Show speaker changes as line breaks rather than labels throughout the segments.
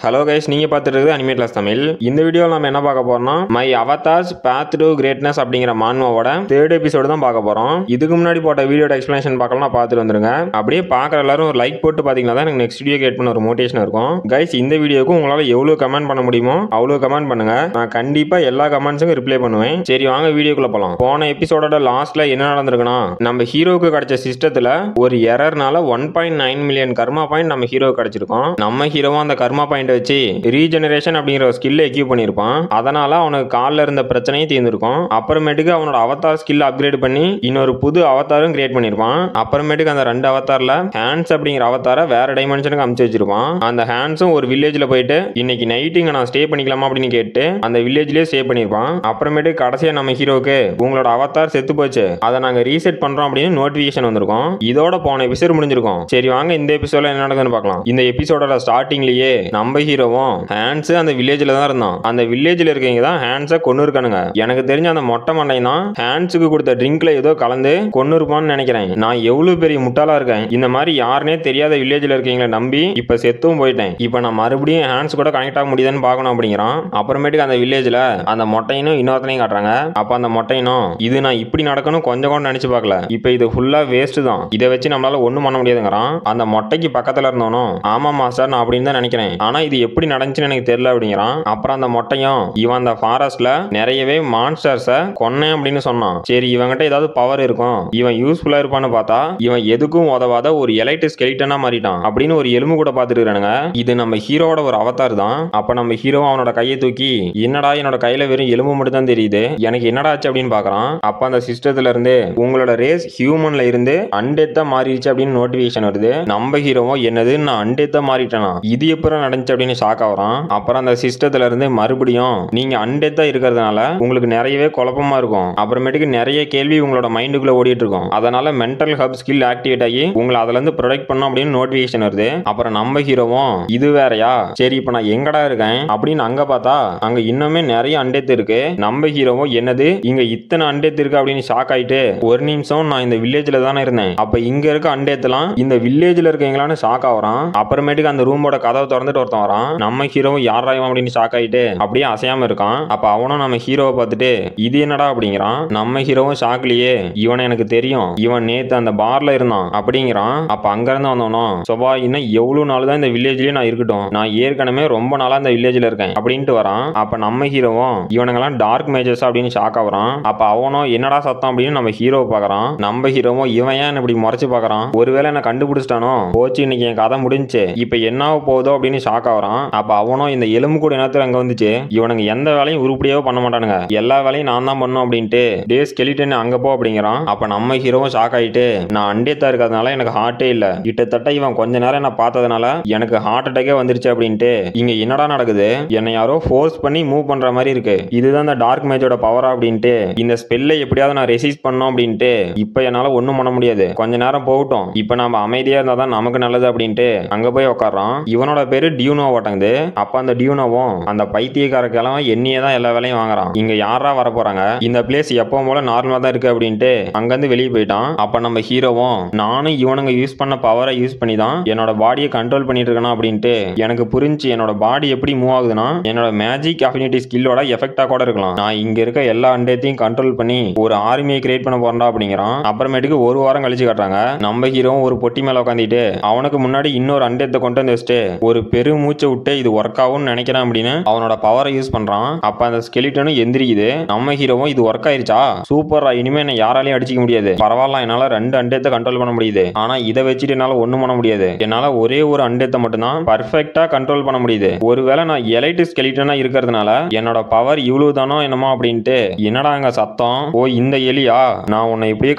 Hello guys, நீங்க பார்த்துட்டு இருக்குது அனிமே கிளாஸ் தமிழ். இந்த வீடியோவில் நம்ம என்ன பார்க்க போறோம்னா my avatars path to greatness அப்படிங்கிற மான்வாவோட 3rd எபிசோடு தான் பார்க்க போறோம். இதுக்கு முன்னாடி போட்ட வீடியோட எக்ஸ்பிளனேஷன் பார்க்கலாம், பார்த்துட்டு வந்துருங்க. அப்படியே பார்க்குற எல்லாரும் ஒரு லைக் போட்டு பார்த்தீங்கன்னா தான் எனக்கு நெக்ஸ்ட் வீடியோ கேட் பண்ண ஒரு மோட்டிவேஷன் இருக்கும். கைஸ், இந்த வீடியோக்கு உங்களால் எவ்வளோ கமெண்ட் பண்ண முடியுமோ அவ்வளோ கமெண்ட் பண்ணுங்க. நான் கண்டிப்பா எல்லா கமெண்ட்ஸுக்கும் ரிப்ளை பண்ணுவேன். சரி வாங்க வீடியோக்குள்ள போலாம். போன எபிசோடோட லாஸ்ட்ல என்ன நடந்திருக்குன்னா, நம்ம ஹீரோக்கு கிடைச்ச சிஸ்டத்துல ஒரு எரர்னால 1.9 மில்லியன் கர்மா பாயிண்ட் நம்ம ஹீரோக்கு கிடைச்சிருக்கும். நம்ம ஹீரோவும் அந்த கர்மா பாயிண்ட் வச்சு ரீஜெனரேஷன் அப்படிங்கிற ஒரு ஸ்கில் எக்யூப் பண்ணிருப்பான். அதனால அவனுக்கு கால்ல இருந்த பிரச்சனையும் தீர்ந்திருக்கும். அப்புறமேட்டுக்கு அவனோட அவதார் ஸ்கில் அப்கிரேட் பண்ணி இன்னொரு புது அவதாரும் கிரியேட் பண்ணிருப்பான். அப்புறமேட்டுக்கு அந்த 2 அவதார்ல ஹேண்ட்ஸ் அப்படிங்கிற அவதாரை வேற டைமென்ஷனுக்கு அமுச்சு வச்சிருப்பான். அந்த ஹேண்ட்ஸும் ஒரு வில்லேஜ்ல போயிட்டு இன்னைக்கு நைட் இங்க நான் ஸ்டே பண்ணிக்கலாமா அப்படின்னு கேட்டு அந்த வில்லேஜ்லயே ஸ்டே பண்ணிருப்பான். அப்புறமேட்டு கடைசியா நம்ம ஹீரோக்கு உங்களோட அவதார் செத்து போச்சு, அதை நாங்க ரீசெட் பண்றோம் அப்படின்னு நோட்டிபிகேஷன் வந்திருக்கும். இதோட போன எபிசோட் முடிஞ்சிருக்கும். சரி வாங்க இந்த எபிசோட்ல என்ன நடக்குதுன்னு பார்க்கலாம். இந்த எபிசோடோட ஸ்டார்டிங்லயே நம்ம ஹீரோவும் ஹேண்ட்ஸ் அந்த வில்லேஜ்ல தான் இருந்தான். அந்த வில்லேஜ்ல இருக்கவங்க தான் ஹேண்ட்ஸை கொன்னு இருக்கானுங்க. எனக்கு தெரிஞ்ச அந்த மொட்டை மண்டை தான் ஹேண்ட்ஸுக்கு கொடுத்த ட்ரிங்க்ல ஏதோ கலந்து கொன்னு இருப்பான்னு நினைக்கிறேன். நான் எவ்வளவு பெரிய முட்டாளா இருக்கேன். இந்த மாதிரி யாருனே தெரியாத வில்லேஜ்ல இருக்கவங்களை நம்பி இப்ப செத்தும் போயிட்டேன். இப்ப நான் மறுபடியும் ஹேண்ட்ஸ் கூட கனெக்ட் ஆக முடியுதுன்னு பார்க்கணும் அப்படிங்கிறான். அப்புறமேட்டுக்கு அந்த வில்லேஜ்ல அந்த மொட்டையினும் இன்னொருத்தனையும் காட்டுறாங்க. அப்ப அந்த மொட்டையினும் இது நான் இப்படி நடக்கணும் கொஞ்சம் கூட நினைச்சு பார்க்கல, இப்ப இது ஃபுல்லா வேஸ்ட் தான், இதை வச்சு நம்மளால ஒண்ணும் பண்ண முடியாதுங்கிறான். அந்த மொட்டைக்கு பக்கத்துல இருந்தவனும் ஆமா மாஸ்டர் நான் அப்படின்னு தான் நினைக்கிறேன், ஆனா இது எப்படி நடந்துச்சுன்னு எனக்கு தெரியல அப்படிங்கிறான். அப்புறம் அந்த மொட்டையும் இவன் அந்த ஃபாரஸ்ட்ல நிறையவே மான்ஸ்டர்ஸை கொன்னேன் அப்படின்னு சொன்னான். சரி இவங்கிட்ட ஏதாவது பவர் இருக்கும், இவன் யூஸ்ஃபுல்லா இருப்பான்னு பார்த்தா இவன் எதுக்கும் உதவாத ஒரு எலைட் ஸ்கெலிட்டனா மாறிட்டான் அப்படின்னு ஒரு எலும்பு கூட பார்த்துட்டு இருக்கானுங்க. இது நம்ம ஹீரோவோட ஒரு அவதார் தான். அப்ப நம்ம ஹீரோ அவனோட கையை தூக்கி என்னடா என்னோட கையில வெறும் எலும்பு மட்டும் தான் தெரியுது, எனக்கு என்னடா ஆச்சு அப்படின்னு பாக்குறான். அப்ப அந்த சிஸ்டத்துல இருந்து உங்களோட ரேஸ் ஹியூமன்ல இருந்து அன்டெத்தா மாறிடுச்சு அப்படின்னு நோட்டிபிகேஷன் வருது. நம்ம ஹீரோவும் என்னது நான் அன்டெத்தா மாறிட்டேனா, இது எப்பறம் நடந்துச்சு அப்படின்னு ஷாக் ஆகுறான். அப்புறம் அந்த சிஸ்டத்துல இருந்து மறுபடியும் நீங்க அன்டெத்தா இருக்கிறதுனால உங்களுக்கு நிறையவே குழப்பமா இருக்கும், அப்புறமேட்டுக்கு நிறைய கேள்வி உங்களோட மைண்டுக்குள்ள ஓடிட்டு இருக்கும், அதனால மென்டல் ஹப் ஸ்கில் ஆக்டிவேட் ஆகி உங்களை அதுல இருந்து ப்ரொடெக்ட் பண்ணும் அப்படின்னு நோட்டிபிகேஷன் வருது. அப்புறம் நம்ம ஹீரோவும் இது வேறயா, சரி இப்ப நான் எங்கடா இருக்கேன் அப்படின்னு அங்க பார்த்தா அங்க இன்னுமே நிறைய அண்டெத்து இருக்கு. நம்ம ஹீரோவும் என்னது இங்க இத்தனை அண்டெத்து இருக்கு அப்படின்னு ஷாக் ஆயிட்டு ஒரு நிமிஷம் நான் இந்த வில்லேஜ்ல தானே இருந்தேன், அப்ப இங்க இருக்க அண்டெத்துலாம் இந்த வில்லேஜ்ல இருக்கீங்களான்னு ஷாக் ஆகுறான். அப்புறமேட்டுக்கு அந்த ரூமோட கதவை திறந்துட்டு ஒருத்தன் வரான். நம்ம ஹீரோவும் யாராயும் அப்படின்னு ஷாக் ஆயிட்டு அப்படியே அசையாம இருக்கான். அப்ப அவனும் நம்ம ஹீரோவை பார்த்துட்டு இது என்னடா அப்படிங்கிறான். நம்ம ஹீரோவும் ஷாக்லயே இவனை எனக்கு தெரியும், இவன் நேத்து அந்த பார்ல இருந்தான் அப்படிங்கிறான். அப்ப அங்க இருந்து வந்தவனும் சோபா இன்னும் எவ்வளவு நாள் தான் இந்த வில்லேஜ்லயே நான் இருக்கட்டும், நான் ஏற்கனவே ரொம்ப நாளா இந்த வில்லேஜ்ல இருக்கேன் அப்படின்ட்டு வரான். அப்ப நம்ம ஹீரோவும் இவனுங்கெல்லாம் டார்க் மேஜர்ஸ் அப்படின்னு ஷாக் ஆகுறான். அப்ப அவனும் என்னடா சத்தம் அப்படின்னு நம்ம ஹீரோவை பாக்குறான். நம்ம ஹீரோவும் இவன் ஏன் இப்படி முறைச்சு பாக்குறான், ஒருவேளை என்ன கண்டுபிடிச்சிட்டானோ போச்சு இன்னைக்கு என் கதை முடிஞ்சு, இப்ப என்ன போதோ அப்படின்னு ஷாக் ஆகுறான். அப்ப அவனும் இந்த எலும்பு கூட நேரத்துல அங்க வந்துச்சு, இவனுங்க எந்த வேலையும் உருப்படியாவோ பண்ண மாட்டானுங்க, எல்லா வேலையும் நான் தான் பண்ணும் அப்படின்ட்டு டே ஸ்கெலிட்டன் அங்க போ அப்படிங்கிறான். அப்ப நம்ம ஹீரோவும் ஷாக் ஆயிட்டு நான் அண்டேத்தா இருக்கிறதுனால எனக்கு ஹார்ட்டே இல்ல, கிட்டத்தட்ட இவன் கொஞ்ச நேரம் என்ன பார்த்ததுனால எனக்கு ஹார்ட் அட்டாக்கே வந்துருச்சு அப்படின்ட்டு இங்க என்னடா நடக்குது, என்னை யாரோ ஃபோர்ஸ் பண்ணி மூவ் பண்ற மாதிரி இருக்கு, இதுதான் இந்த டார்க் மேஜோட பவரா அப்படின்ட்டு இந்த ஸ்பெல்லை எப்படியாவது நான் ரெசிஸ்ட் பண்ணோம் அப்படின்ட்டு இப்ப என்னால ஒண்ணும் பண்ண முடியாது, கொஞ்ச நேரம் போகட்டும், இப்ப நம்ம அமைதியா இருந்தா தான் நமக்கு நல்லது அப்படின்ட்டு அங்க போய் உட்கார்றான். இவனோட பேரு டியூனோ ஓட்டங்குது. அப்ப அந்த டியூனோவும் அந்த பைத்தியக்கார கிழமை என்னையே தான் எல்லா வேலையும் வாங்குறான், இங்க யாரா வர போறாங்க, இந்த பிளேஸ் எப்பவும் போல நார்மலா தான் இருக்கு அப்படின்ட்டு அங்கிருந்து வெளியே போயிட்டான். அப்ப நம்ம ஹீரோவும் நானும் இவனுங்க யூஸ் பண்ண பவரை யூஸ் பண்ணி தான் என்னோட பாடியை கண்ட்ரோல் பண்ணிட்டு இருக்கணும் அப்படின்ட்டு எனக்கு புரிஞ்சு என்னோட பாடி எப்படி மூவ் ஆகுதுன்னா என்னோட மேஜிக் அஃபினிட்டி ஸ்கில்லோட எஃபெக்டா கூட இருக்கலாம், நான் இங்க இருக்க எல்லா அண்டத்தையும் கண்ட்ரோல் பண்ணி ஒரு ஆர்மியை கிரியேட் பண்ண போறா அப்படிங்கிறான். அப்புறமேட்டுக்கு ஒரு வாரம் கழிச்சு காட்டுறாங்க. நம்ம ஹீரோவும் ஒரு பொட்டி மேல உட்காந்துட்டு அவனுக்கு முன்னாடி இன்னொரு அண்டத்தை கொண்டு வந்து வச்சுட்டு ஒரு பெரு மூச்சை விட்டு இது ஒர்க் ஆகும்னு நினைக்கிறான் அப்படின்னு அவனோட பவரை யூஸ் பண்றான். அப்ப அந்த ஸ்கெலிட்டனும் எந்திரிக்குது. நம்ம ஹீரோவும் இது ஒர்க் ஆயிருச்சா சூப்பரா, இனிமே என்ன யாராலையும் அடிச்சிக்க முடியாது, பரவாயில்ல என்னால 2 அண்டத்தை கண்ட்ரோல் பண்ண முடியுது, ஆனா இதை வச்சுட்டு என்னால ஒண்ணும் பண்ண முடியாது, என்னால ஒரே ஒரு அண்டத்தை மட்டும் தான் பர்ஃபெக்ட்டா கண்ட்ரோல் பண்ண முடியுது, ஒருவேளை நான் எலைட் ஸ்கெலிட்டனா இருக்கிறதுனால என்னோட பவர் இவ்வளவு தானோ என்னமோ அப்படின்ட்டு என்னடா அங்க சத்தம், ஓ இந்த எலியா, நான் உன்னை இப்படியே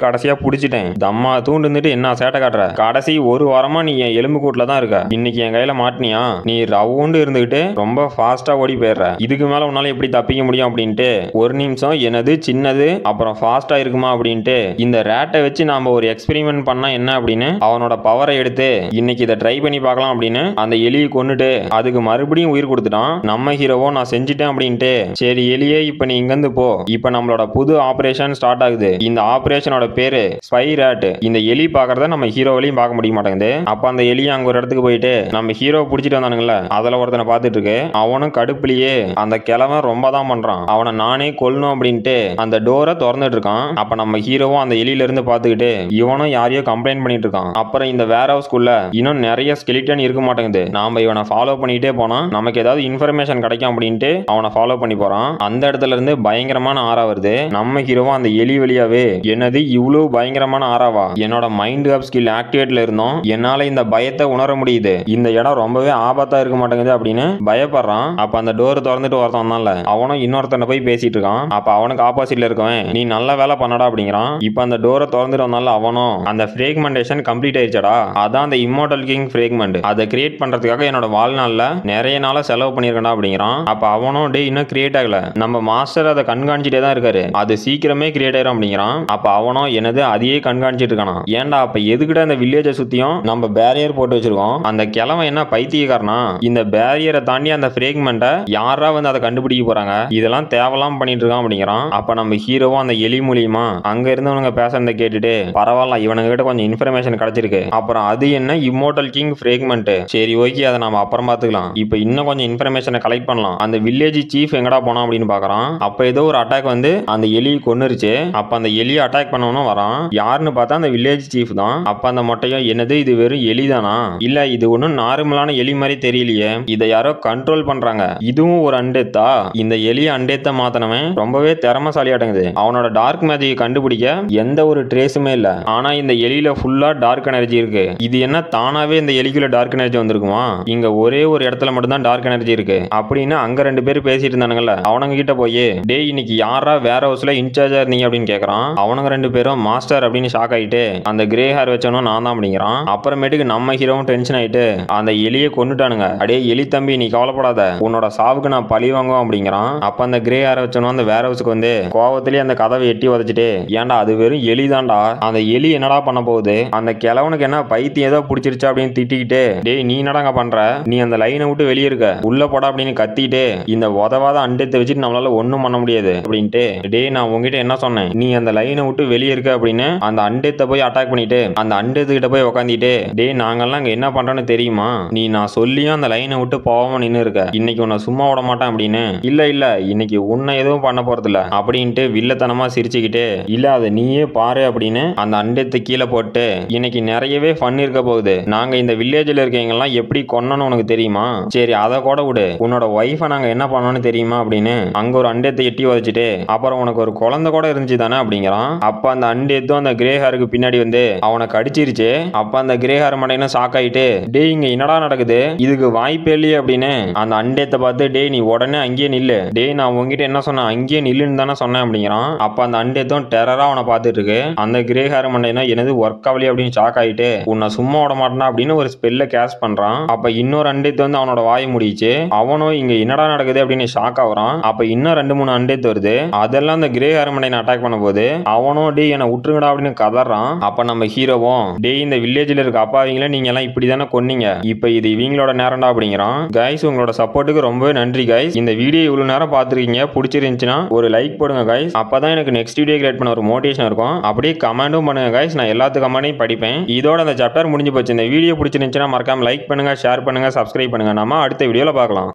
கடைசியா புடிச்சிட்டேன், தம்மா தூண்டுந்துட்டு என்ன சேட்டை காட்டுற, கடைசி ஒரு வாரமா நீ என் எலும்பு கூட்டுல தான் இருக்க, இன்னைக்கு என் கையில மாட்டினியா, நீ ரவுண்டு இருந்துகிட்டு ரொம்ப ஃபாஸ்டா ஓடி போயிடுற, இதுக்கு மேல உன்னால எப்படி தப்பிக்க முடியும் அப்படின்ட்டு ஒரு நிமிஷம் என்னது சின்னது அப்புறம் ஃபாஸ்டா இருக்குமா அப்படின்ட்டு இந்த ரேட்டை வச்சு நாம ஒரு எக்ஸ்பெரிமெண்ட் பண்ணா என்ன அப்படின்னு அவனோட பவரை எடுத்து இன்னைக்கு இதை ட்ரை பண்ணி பார்க்கலாம் அப்படின்னு அந்த எலியை கொண்டுட்டு அதுக்கு மறுபடியும் உயிர் கொடுத்துட்டான். நம்ம ஹீரோவோ நான் செஞ்சுட்டேன் அப்படின்ட்டு சரி எலியே இப்ப நீ இங்கிருந்து போ, இப்ப நம்மளோட புது ஆபரேஷன் ஸ்டார்ட் ஆகுது, இந்த ஆபரேஷனோட பேரு ஸ்பை ரேட், இந்த எலி பாக்குறத நம்ம ஹீரோவிலையும் பார்க்க முடிய மாட்டேங்குது. அப்ப அந்த எலியை அங்க ஒரு இடத்துக்கு போயிட்டு நம்ம ஹீரோ பிடிச்சிட்டு வந்தானுங்கள அதுல ஒருத்தனை பார்த்துட்டு இருக்கு. அவனும் கடுப்புலயே அந்த கிழவன் ரொம்ப தான் பண்றான், அவனை நானே கொல்லணும் அப்படின்ட்டு அந்த டோரை திறந்துட்டு இருக்கான். அப்ப நம்ம ஹீரோவும் அந்த எலியில இருந்து பார்த்துக்கிட்டு இவனும் யாரையோ கம்ப்ளைண்ட் பண்ணிட்டு இருக்கான். அப்புறம் இந்த வேர் ஹவுஸ்க்குள்ள இன்னும் நிறைய ஸ்கெலிட்டன் இருக்க மாட்டேங்குது. நாம இவனை ஃபாலோ பண்ணிட்டே போனா நமக்கு ஏதாவது இன்ஃபர்மேஷன் கிடைக்கும் அப்படின்ட்டு அவனை ஃபாலோ பண்ணி போறான். அந்த இடத்துல இருந்து பயங்கரமான ஆறா வருது. நம்ம ஹீரோவும் அந்த எலி வழியாவே என்னது இவ்வளவு பயங்கரமான ஆறாவா, என்னோட மைண்ட் ஆப் ஸ்கில் ஆக்டிவேட்ல இருந்தோம், என்னால இந்த பயத்தை உணர முடியுது, இந்த இடம் ரொம்பவே ஆபத்தா இருக்க மாட்டேங்குது அப்படின்னு பயப்படுறான். அப்ப அந்த டோர் திறந்துட்டு ஒருத்தன் தான்ல அவனும் இன்னொருத்தனை போய் பேசிட்டு இருக்கான். அப்ப அவனுக்கு ஆப்போசிட்ல இருக்கவன் நீ நல்ல வேலை பண்ணடா அப்படிங்கிறான். இப்ப அந்த டோரை திறந்துட்டு வந்தால அவனும் அந்த ஃப்ரேக்மெண்டேஷன் கம்ப்ளீட் ஆயிடுச்சடா, அதான் அந்த இம்மோர்டல் கிங் ஃப்ரேக்மெண்ட், அதை கிரியேட் பண்றதுக்காக என்னோட வாழ்நாள்ல நிறைய நாளா செலவு பண்ணிருக்கா அப்படிங்கிறான். அப்ப அவனும் டே இன்னும் கிரியேட் ஆகல, நம்ம மாஸ்டர் அதை கண்காணிச்சிட்டே தான் இருக்காரு, அது சீக்கிரமே கிரியேட் ஆயிரும் அப்படிங்கிறான். அப்ப அவனும் என்னது அதையே கண்காணிச்சிட்டு இருக்கானா, ஏன்டா அப்ப எதுக்கிட்ட அந்த வில்லேஜை சுத்தியும் நம்ம பேரியர் போட்டு வச்சிருக்கோம், அந்த கிழவன் என்ன பைத்தியக்காரனா, இந்த பேரியரை தாண்டி அந்த ஃப்ரேக்மெண்ட்டை யாரா வந்து அதை கண்டுபிடிக்க போறாங்க, இதெல்லாம் தேவலாம் பண்ணிட்டு இருக்கான் அப்படிங்கிறான். அப்ப நம்ம ஹீரோவும் அந்த எலி மூலியமா அங்க இருந்தவங்க பேசுறத கேட்டுட்டு பரவாயில்ல இவனுங்க கிட்ட கொஞ்சம் இன்ஃபர்மேஷன் கிடைச்சிருக்கு, அப்புறம் அது என்ன இம்மோர்டல் கிங் ஃப்ரேக்மெண்ட், சரி ஓகே அதை நாம அப்புறம் பார்த்துக்கலாம், இப்போ இன்னும் கொஞ்சம் இன்ஃபர்மேஷனை கலெக்ட் பண்ணலாம், அந்த வில்லேஜ் சீஃப் எங்கடா போனா அப்படின்னு பாக்குறான். அப்ப ஏதோ ஒரு அட்டாக் வந்து அந்த எலியை கொன்னுருச்சு. அப்ப அந்த எலியை அட்டாக் பண்ணவனும் வரான். யாருன்னு பார்த்தா அந்த வில்லேஜ் சீஃப் தான். அப்ப அந்த மொட்டையும் என்னது இது வெறும் எலி தானா, இல்ல இது ஒன்னும் நார்மலான எலி மாதிரி தெரியலையே, இதை யாரோ கண்ட்ரோல் பண்றாங்க, இதுவும் ஒரு அண்டேத்தா, இந்த எலியை அண்டேத்த மாத்தனவன் ரொம்பவே திறமசாலியாட்டங்குது, அவனோட டார்க் மேஜிக் கண்டுபிடிக்க எந்த ஒரு ட்ரேஸுமே இல்ல, ஆனா இந்த எலியில ஃபுல்லா டார்க் எனர்ஜி இருக்கு, இது என்ன தானாவே இந்த எலிக்குள்ள டார்க் எனர்ஜி வந்திருக்குமா, இங்க ஒரே ஒரு இடத்துல மட்டும் தான் டார்க் எனர்ஜி இருக்கு அப்படின்னு அங்க ரெண்டு பேரும் பேசிட்டு இருந்தானுங்கல்ல, அவனுங்க கிட்ட போய் டே இன்னைக்கு யாரா வேற ஹவுஸ்ல இன்சார்ஜா இருந்தீங்க அப்படின்னு கேக்குறான். அவனுங்க ரெண்டு பேரும் மாஸ்டர் அப்படின்னு ஷாக் ஆயிட்டு அந்த கிரே ஹேர் வச்சவனும் நான் தான் அப்படிங்கிறான். அப்புறமேட்டுக்கு நம்ம ஹீரோவும் டென்ஷன் ஆயிட்டு அந்த எலியை கொண்டுட்டானுங்க, அடே எலி தம்பி நீ கவலைப்படாத, உன்னோட சாவுக்கு நான் பழி வாங்குவோம் அப்படிங்கிறான். அப்ப அந்த கிரே ஹேர் வச்சவனும் அந்த வேற ஹவுஸ்க்கு வந்து கோவத்திலேயே அந்த கதவை எட்டி உதச்சிட்டு ஏன்டா அது வெறும் எலிதான்டா, அந்த எலி என்னடா பண்ண போகுது, அந்த கிழவனுக்கு என்ன பைத்தியம் ஏதோ பிடிச்சிருச்சா அப்படின்னு திட்டிக்கிட்டு டேய் நீ என்னடாங்க பண்ற, நீ அந்த லைனை விட்டு வெளியே இருக்க உள்ள போடா அப்படின்னு கத்திட்டு இந்த உதவாத அண்டத்தை வச்சுட்டு நம்மளால ஒண்ணும் பண்ண முடியாது அப்படின்ட்டு டே நான் உங்ககிட்ட என்ன சொன்னேன், நீ அந்த லைனை விட்டு வெளியே இருக்க அப்படின்னு அந்த அண்டத்தை போய் அட்டாக் பண்ணிட்டு அந்த அண்டத்துக்கிட்ட போய் உக்காந்துட்டு டே நாங்கெல்லாம் அங்க என்ன பண்றோன்னு தெரியுமா, நீ நான் சொல்லியும் அந்த லைனை விட்டு போகாம நின்று இருக்க, இன்னைக்கு உன்னை சும்மா விட மாட்டேன் அப்படின்னு, இல்ல இல்ல இன்னைக்கு உன்னை எதுவும் பண்ண போறது இல்ல அப்படின்ட்டு வில்லத்தனமா சிரிச்சுக்கிட்டு இல்ல அதை நீயே பாரு அப்படின்னு அந்த அண்டத்தை கீழே போட்டு இன்னைக்கு நிறையவே ஃபன் இருக்க போகுது, நாங்க இந்த வில்லேஜ்ல இருக்கவங்கலாம் எப்படி கொன்னன்னு உனக்கு தெரியுமா, சரி அதை கூட விடு, உன்னோட ஒய்ஃபை நாங்க என்ன பண்ணோம்னு தெரியுமா அப்படின்னு அங்க ஒரு அண்டத்தை எட்டி வச்சுட்டு அப்புறம் உனக்கு ஒரு குழந்தை கூட இருந்துச்சு தானே அப்படிங்கிறான். அப்ப அந்த அண்டேத்தும் அந்த கிரே ஹேருக்கு பின்னாடி வந்து அவனை கடிச்சிருச்சு. அப்ப அந்த கிரே ஹேர் மண்டையனும் ஷாக் ஆயிட்டு டே இங்க என்னடா நடக்குது, இதுக்கு வாய்ப்பே இல்லையே அப்படின்னு அந்த அண்டேத்தை பார்த்து டே நீ உடனே அங்கேயே நில்லு, டே நான் உங்ககிட்ட என்ன சொன்னேன் அங்கேயே நில்லுன்னு தானே சொன்னேன் அப்படிங்கிறான். அப்ப அந்த அண்டேத்தும் டெரரா அவனை பார்த்துட்டு இருக்கு. அந்த கிரே ஹேர் மண்டையனா எனது ஒர்க் ஆகலையே அப்படின்னு ஷாக் ஆயிட்டு உன்னை சும்மா விட மாட்டேனா அப்படின்னு ஒரு ஸ்பெல்ல கேஸ்ட் பண்றான். அப்ப இன்னொரு அண்டேத்து வந்து அவனோட வாயை முடிச்சு அவனும் இங்க என்னடா நடக்குது அப்படின்னு ஷாக் ஆகுறான். அப்ப இன்னும் 2-3 அண்டேத்து வருது, அதெல்லாம் அந்த கிரே ஹேர் மண்டையனை அட்டாக் பண்ண போது அவனும் டே என்னை விட்டுருங்கடா அப்படின்னு கதறான். அப்ப நம்ம ஹீரோவும் டே இந்த வில்லேஜ்ல இருக்க அப்பாவிங்கள நீங்க எல்லாம் இப்படிதானே கொன்னீங்க, இப்ப இது இவங்களோட நேரம்டா அப்படிங்கிறான். கைஸ் உங்களோட சப்போர்ட்டுக்கு ரொம்பவே நன்றி கைஸ், இந்த வீடியோ இவ்வளவு நேரம் பார்த்துருக்கீங்க, பிடிச்சிருந்துச்சுன்னா ஒரு லைக் போடுங்க கைஸ், அப்பதான் எனக்கு நெக்ஸ்ட் வீடியோ கிரியேட் பண்ண ஒரு மோட்டிவேஷன் இருக்கும், அப்படியே கமெண்டும் பண்ணுங்க கைஸ், நான் எல்லாத்து கமெண்டையும் படிப்பேன். இதோட அந்த சாப்டர் முடிஞ்சு போச்சு. இந்த வீடியோ பிடிச்சிருந்துச்சுன்னா மறக்காம லைக் பண்ணுங்க, ஷேர் பண்ணுங்க, சப்ஸ்கிரைப் பண்ணுங்க. நம்ம அடுத்த வீடியோல பார்க்கலாம்.